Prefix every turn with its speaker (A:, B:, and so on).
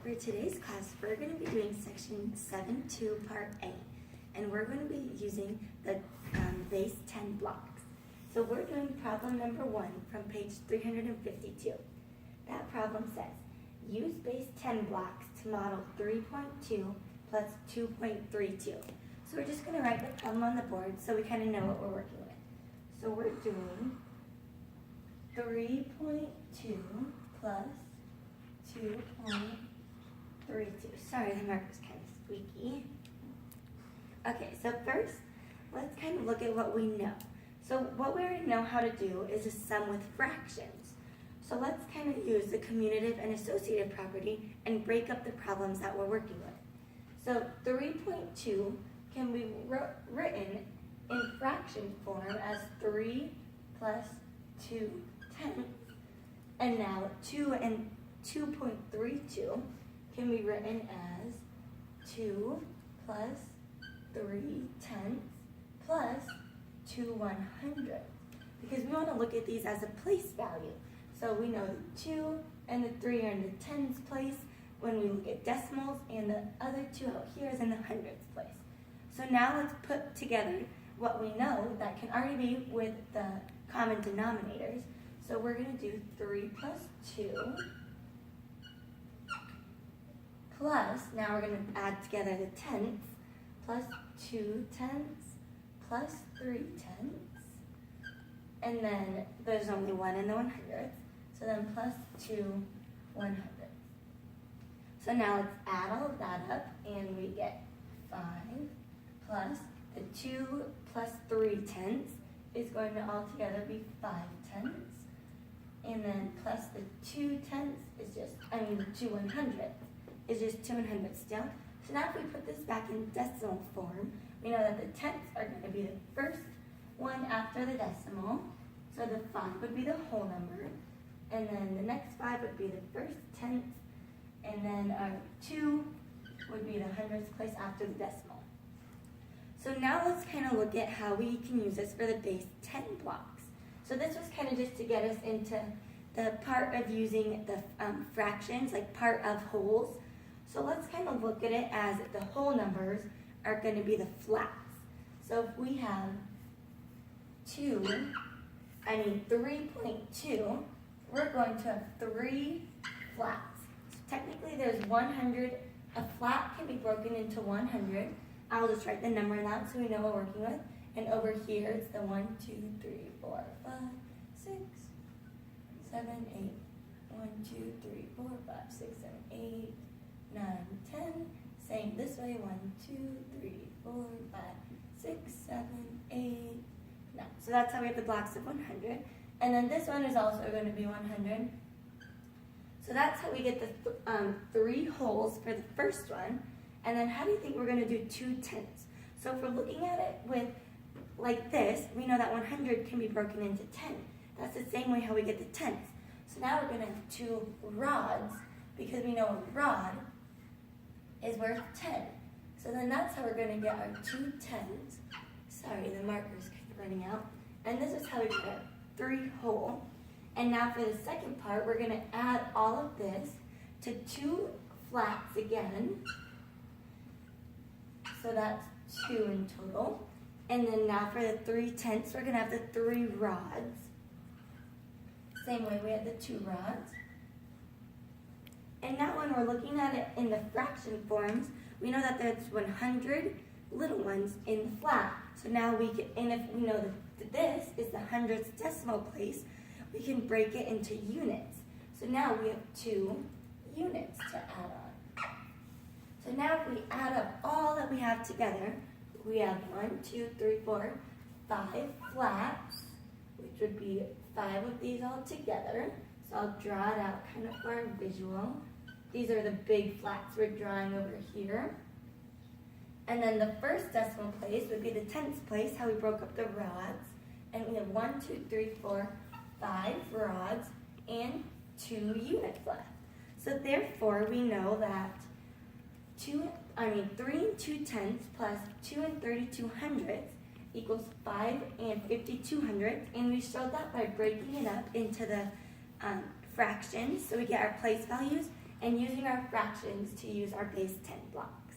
A: For today's class, we're going to be doing section 7-2, part A, and we're going to be using the base 10 blocks. So we're doing problem number 1 from page 352. That problem says, use base 10 blocks to model 3.2 plus 2.32. So we're just going to write the problem on the board so we kind of know what we're working with. So we're doing 3.2 plus 2.32. Sorry, the marker's kind of squeaky. Okay, so first, let's kind of look at what we know. So what we already know how to do is a sum with fractions. So let's kind of use the commutative and associative property and break up the problems that we're working with. So 3.2 can be written in fraction form as 3 plus 2 tenths. And now 2 and 2.32 can be written as 2 plus 3 tenths plus 2 100ths. Because we want to look at these as a place value. So we know the 2 and the 3 are in the tens place when we look at decimals, and the other 2 out here is in the hundredths place. So now let's put together what we know that can already be with the common denominators. So we're going to do 3 plus 2 plus, now we're going to add together the tenths, plus 2 tenths plus 3 tenths. And then there's only 1 in the 100ths. So then plus 2 100ths. So now let's add all of that up and we get 5 plus the 2 plus 3 tenths is going to altogether be 5 tenths. And then plus the 2 tenths is just, the 2 100ths is just 2 100ths still. So now if we put this back in decimal form, we know that the tenths are going to be the first one after the decimal. So the 5 would be the whole number. And then the next 5 would be the first tenth. And then our 2 would be the hundredths place after the decimal. So now let's kind of look at how we can use this for the base 10 blocks. So this was kind of just to get us into the part of using the fractions, like part of wholes. So let's kind of look at it as the whole numbers are going to be the flats. So if we have 3.2, we're going to have 3 flats. So technically there's 100, a flat can be broken into 100. I'll just write the number out so we know what we're working with. And over here it's the 1, 2, 3, 4, 5, 6, 7, 8. 1, 2, 3, 4, 5, 6, 7, 8, 9, 10. Same this way. 1, 2, 3, 4, 5, 6, 7, 8, 9. So that's how we have the blocks of 100. And then this one is also going to be 100. So that's how we get the 3 wholes for the first one. And then how do you think we're going to do 2 tenths? So if we're looking at it with like this, we know that 100 can be broken into 10. That's the same way how we get the tenths. So now we're going to have 2 rods because we know a rod is worth 10. So then that's how we're going to get our 2 tenths. Sorry, the marker's running out. And this is how we get our 3 whole. And now for the second part, we're going to add all of this to 2 flats again. So that's 2 in total. And then now for the 3 tenths, we're going to have the 3 rods. Same way we had the 2 rods. And now when we're looking at it in the fraction forms, we know that there's 100 little ones in the flat. So now we can, and if we know that this is the hundredths decimal place, we can break it into units. So now we have 2 units to add on. So now if we add up all that we have together, we have 1, 2, 3, 4, 5 flats, which would be 5 of these all together. So I'll draw it out kind of for our visual. These are the big flats we're drawing over here. And then the first decimal place would be the tenths place, how we broke up the rods. And we have 1, 2, 3, 4, 5 rods and 2 units left. So therefore we know that 3 and 2 tenths plus 2 and 32 hundredths equals 5 and 52 hundredths. And we showed that by breaking it up into the fractions. So we get our place values and using our fractions to use our base 10 block.